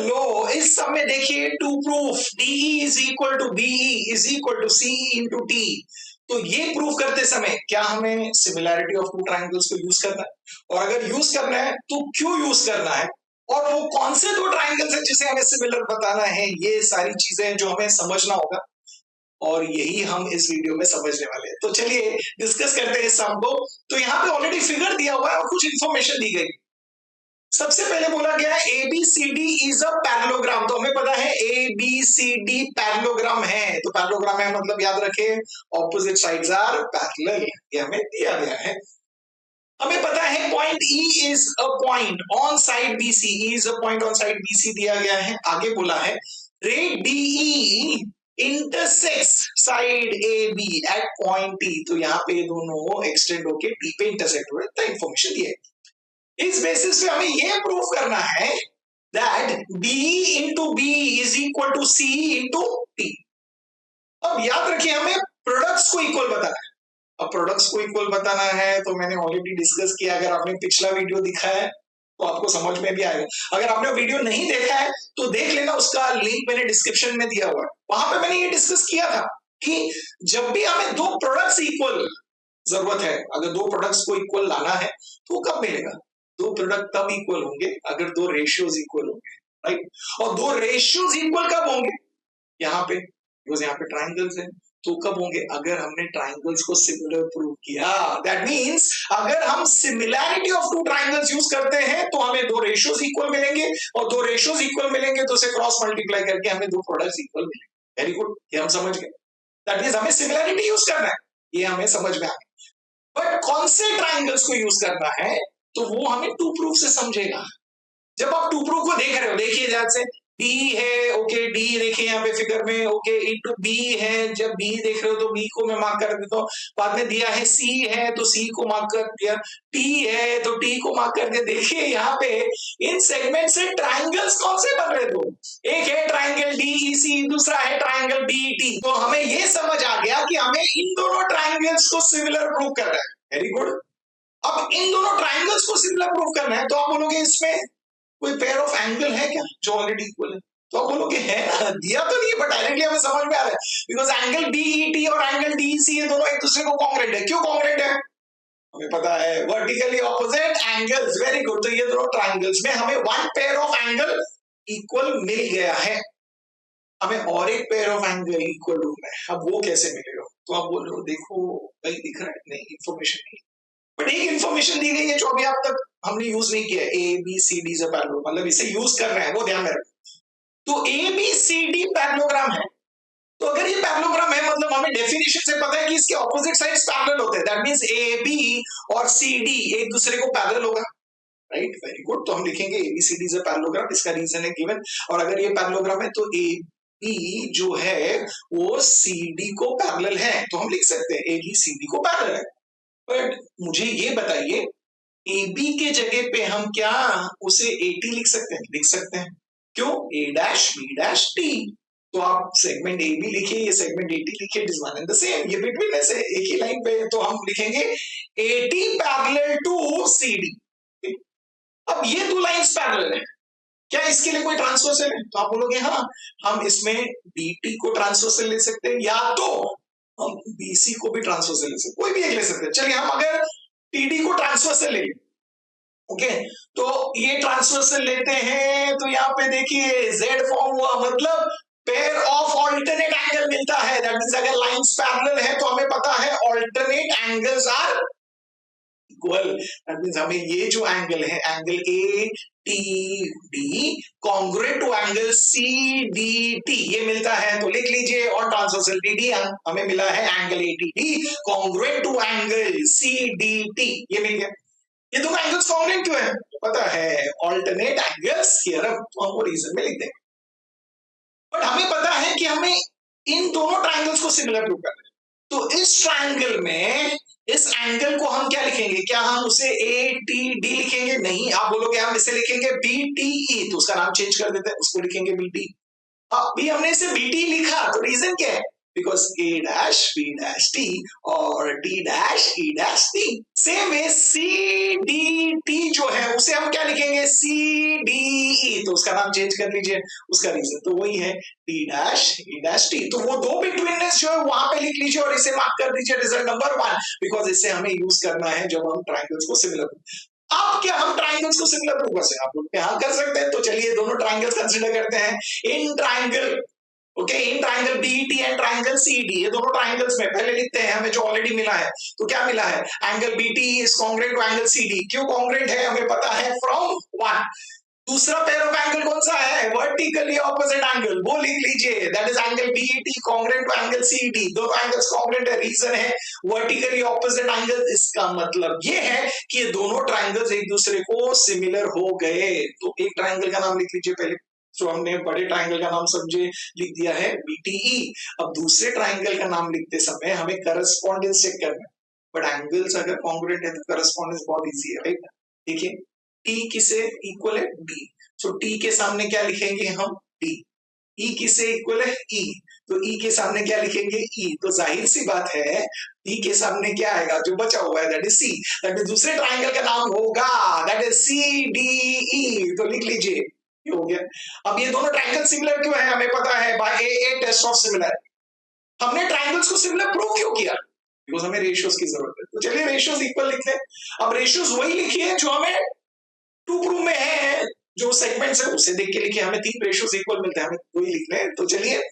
लो इस सब में देखिए to prove DE is equal to BE is equal to CE into T। तो ये प्रूफ करते समय क्या हमें सिमिलैरिटी ऑफ टू ट्राइंगल्स को यूज करना है, और अगर यूज करना है तो क्यों यूज करना है, और वो कौन से दो ट्राइंगल्स हैं जिसे हमें सिमिलर बताना है, ये सारी चीजें जो हमें समझना होगा, और यही हम इस वीडियो में समझने वाले हैं। तो चलिए डिस्कस करते हैं इस सम को। तो यहाँ पे ऑलरेडी फिगर दिया हुआ है और कुछ इंफॉर्मेशन दी गई। सबसे पहले बोला गया है ABCD इज अ पैरेललोग्राम। तो हमें पता है ABCD पैरेललोग्राम है, तो पैरेललोग्राम है मतलब याद रखें ऑपोजिट साइड्स आर पैरेलल, ये हमें दिया गया है। हमें पता है point E is a point on side BC, E is a point on side BC दिया गया है। आगे बोला है ray DE intersects side AB at point T। तो यहाँ पे दोनों एक्सटेंड होके T पे इंटरसेक्ट हो रहे हैं, इंफॉर्मेशन दिए। इस बेसिस पे हमें यह प्रूव करना है that DE into B is equal to CE into T। अब याद रखिए हमें प्रोडक्ट्स को इक्वल बताना है। अब प्रोडक्ट्स को इक्वल बताना है तो मैंने ऑलरेडी डिस्कस किया, अगर आपने पिछला वीडियो देखा है तो आपको समझ में भी आएगा। अगर आपने वीडियो नहीं देखा है तो देख लेना, उसका लिंक मैंने डिस्क्रिप्शन में दिया हुआ है। वहां पे मैंने ये डिस्कस किया था कि जब भी हमें दो प्रोडक्ट्स इक्वल जरूरत है, अगर दो प्रोडक्ट्स को इक्वल लाना है तो कब मिलेगा? दो प्रोडक्ट तब इक्वल होंगे अगर दो रेशियोज इक्वल होंगे, राइट। और दो रेशियोज इक्वल कब होंगे? यहाँ पे यहाँ पे ट्राइंगल्स है, तो कब होंगे? अगर हमने ट्राइंगल्स को सिमिलर प्रूव किया। दैट मींस अगर हम similarity of two triangles use करते हैं तो हमें दो रेशियोज इक्वल मिलेंगे, और दो रेशियोज इक्वल मिलेंगे तो उसे क्रॉस मल्टीप्लाई करके हमें दो प्रोडक्ट्स इक्वल मिलेंगे। वेरी गुड, ये हम समझ गए। दैट मींस हमें सिमिलैरिटी यूज करना है, ये हमें समझ में आ गया। बट कौन से ट्राइंगल्स को यूज करना है तो वो हमें टू प्रूफ से समझेगा। जब आप टू प्रूफ को देख रहे हो, देखिए ध्यान से, D है, ओके, D देखिए यहाँ पे फिगर में, ओके, इंटू B है। जब B देख रहे हो तो B को मैं मार्क कर देता हूँ। बाद में दिया है C है तो C को मार्क कर दिया, T है तो T को मार्क कर दिया। देखिए यहाँ पे इन सेगमेंट से ट्राइंगल्स कौन से बन रहे? दो, एक है ट्राइंगल DEC, दूसरा है ट्राइंगल DET। तो हमें ये समझ आ गया कि हमें इन दोनों ट्राइंगल्स को सिमिलर प्रूव करना है। Very good. अब इन दोनों ट्राइंगल्स को सिमिलर प्रूव करना है तो आप बोलोगे इसमें कोई पेयर ऑफ एंगल है क्या जो ऑलरेडी इक्वल है? तो आप बोलोगे है ना, दिया तो नहीं बट डायरेक्टली हमें समझ में आ रहा है, बिकॉज एंगल BET और एंगल DEC ये दोनों एक दूसरे को कॉन्ग्रुएंट है। क्यों कॉन्ग्रुएंट है? हमें पता है, vertically opposite angles. Very good. तो ये दोनों ट्राइंगल्स में हमें one pair of angle equal मिल गया है, हमें और एक पेयर ऑफ एंगल इक्वल ढूंढना है। अब वो कैसे मिलेगा? तो आप बोल रहे हो देखो कहीं दिख रहा है, नहीं, इंफॉर्मेशन नहीं, बट एक इंफॉर्मेशन दी गई है जो अभी आप तक हमने यूज नहीं किया है। ABCD इज अ पैरेललोग्राम, मतलब इसे यूज कर रहे हैं, वो ध्यान में रखो। तो ABCD पैरेललोग्राम है, तो अगर ये पैरेललोग्राम है मतलब हमें डेफिनेशन से पता है कि इसके ऑपोजिट साइड्स पैरेलल होते हैं। दैट मींस AB और CD एक दूसरे को पैरेलल होगा, राइट। Very good. तो हम लिखेंगे ABCD इज अ पैरेललोग्राम, इसका रीजन है गिवन। और अगर ये पैरेललोग्राम है तो AB जो है वो CD को पैरेलल है, तो हम लिख सकते हैं AB CD को पैरेलल है। बट मुझे ये बताइए, AB के जगह पे हम क्या उसे AT लिख सकते हैं? लिख सकते हैं। क्यों? A', B', T। तो आप सेगमेंट AB लिखिए, ये सेगमेंट AT लिखिए, it is one and the same, ये बिटवीन ऐसे एक ही लाइन पे। तो हम लिखेंगे AT पैरेलल टू CD। अब ये दो लाइंस पैरेलल है, क्या इसके लिए कोई ट्रांसवर्सल है? तो आप बोलोगे हाँ, हम इसमें BT को ट्रांसवर्सल ले सकते हैं, या तो हम BC को भी ट्रांसवर्सल ले सकते हैं, कोई भी एक ले सकते हैं। चलिए हम अगर TD को ट्रांसवर्सल ले, ओके, तो ये ट्रांसवर्सल लेते हैं तो यहाँ पे देखिए Z फॉर्म हुआ, मतलब पेयर ऑफ ऑल्टरनेट एंगल मिलता है। दैट मींस अगर लाइंस पैरेलल है तो हमें पता है alternate angles are equal. That means हमें ये जो एंगल है, angle ATD congruent to angle CDT, ये मिलता है। तो लिख लीजिए ऑन ट्रांसवर्सल DD हमें मिला है angle ATD congruent to angle CDT, ये मिल गया। ये दोनों एंगल्स कॉन्ग्रुएंट क्यों है? पता है ऑल्टरनेट एंगल्स थ्योरम, तो हम वो रीजन में लिख देंगे। बट हमें पता है कि हमें इन दोनों ट्राइंगल्स को सिमिलर प्रूव करना है। तो इस ट्राइंगल में इस एंगल को हम क्या लिखेंगे? क्या हम उसे ATD लिखेंगे? नहीं, आप बोलोगे हम इसे लिखेंगे BTE, तो उसका नाम चेंज कर देते हैं, उसको लिखेंगे BT। अभी हमने इसे BT लिखा तो रीजन क्या है? Because A dash B dash T और D dash E dash T same है। CDT जो है उसे हम क्या लिखेंगे, CDE, तो उसका नाम चेंज कर लीजिए, उसका रीजन तो वही है D dash E dash T। तो वो दो बिटवीननेस जो है वहां पे लिख लीजिए और इसे मार्क कर दीजिए रिजल्ट नंबर 1, बिकॉज इसे हमें यूज करना है जब हम ट्राइंगल्स को सिमिलर। अब क्या हम ट्राइंगल्स को सिमिलर प्रूव कर सकते हैं? आप लोग यहाँ कर सकते हैं, तो चलिए दोनों ट्राइंगल्स कंसिडर करते हैं। In triangle, okay, in triangle BET and triangle CD, ये दोनों ट्राइंगल्स में पहले लिखते हैं हमें जो ऑलरेडी मिला है। तो क्या मिला है, angle B T is congruent to angle C D. क्यों कॉन्ग्रुएंट है हमें पता है फ्रॉम 1। दूसरा पेयर ऑफ एंगल कौन सा है, वर्टिकली ऑपोजिट एंगल, वो लिख लीजिए, that is angle B E T congruent to angle C D. दोनों एंगल्स कॉन्ग्रुएंट है, रीजन है वर्टिकली ऑपोजिट एंगल। इसका मतलब ये है कि ये दोनों ट्राइंगल्स एक दूसरे को सिमिलर हो गए। तो एक ट्राइंगल का नाम लिख लीजिए पहले, तो हमने बड़े ट्राइंगल का नाम समझे लिख दिया है बीटीई। अब दूसरे ट्राइंगल का नाम लिखते समय हमें करस्पॉन्डेंस चेक करना है, बट एंगल्स अगर कॉन्ग्रुएंट है तो करस्पॉन्डेंस बहुत इजी है, राइट। देखिए टी किसे इक्वल है, डी, सो टी के सामने क्या लिखेंगे हम, डी। ई किसे इक्वल है, ई, तो ई के सामने क्या लिखेंगे, ई। तो जाहिर सी बात है ई के सामने क्या आएगा, जो बचा हुआ है that is C, that is दूसरे ट्राइंगल का नाम होगा, that is C D E. तो लिख लीजिए, हो गया। अब ये दोनों ट्राइंगल सिमिलर क्यों है, हमें पता है by a test of similarity. हमने ट्राइंगल्स को सिमिलर प्रूव क्यों किया, बिकॉज हमें रेशियोज की जरूरत है। तो चलिए रेशियोज इक्वल लिखते हैं। अब रेशियोज वही लिखिए जो हमें टू प्रूव में है, जो सेगमेंट्स है उसे देख के लिखिए। हमें 3 रेशियोज इक्वल मिलते हैं, हमें वही लिखना है। तो चलिए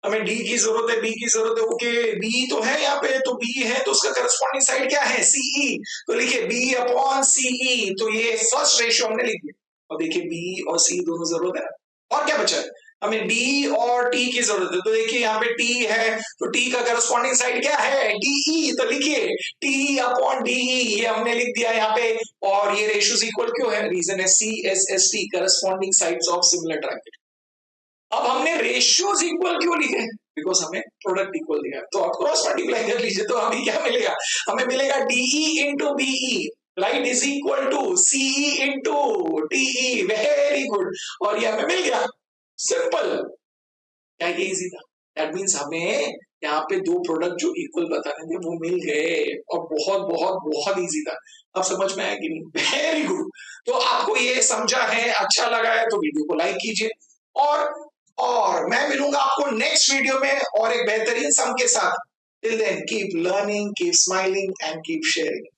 हमें डी की जरूरत है, बी की जरूरत है, ओके बी तो है यहाँ पे, तो बी है तो उसका करस्पॉन्डिंग साइड क्या है, सीई। तो लिखिए बी अपॉन सीई, तो ये फर्स्ट रेशियो हमने लिख दिया। और देखिए बी और सी दोनों जरूरत है, और क्या बचा है, हमें डी और टी की जरूरत है। तो देखिए यहाँ पे टी है, तो टी का करस्पॉन्डिंग साइड क्या है, डीई। तो लिखिए टी अपॉन डीई, ये हमने लिख दिया यहाँ पे। और ये रेशियोज इक्वल क्यों है, रीजन है CSST, corresponding sides of similar triangle. अब हमने रेशियोज इक्वल क्यों लिखे, बिकॉज हमें प्रोडक्ट इक्वल दिया है। तो आप क्रॉस मल्टीप्लाई कर लीजिए, तो हमें क्या मिलेगा, हमें मिलेगा D E into B E, right, is equal to C E into T E. Very good, और ये हमें मिल गया। सिंपल, क्या ये इजी था? दैट मींस हमें यहाँ पे दो प्रोडक्ट जो इक्वल बताने थे वो मिल गए, और बहुत बहुत बहुत इजी था। अब समझ में आया कि नहीं, वेरी गुड। तो आपको ये समझा है, अच्छा लगा है तो वीडियो को लाइक कीजिए, और मैं मिलूंगा आपको नेक्स्ट वीडियो में और एक बेहतरीन सम के साथ। Till then keep learning, keep smiling and keep sharing.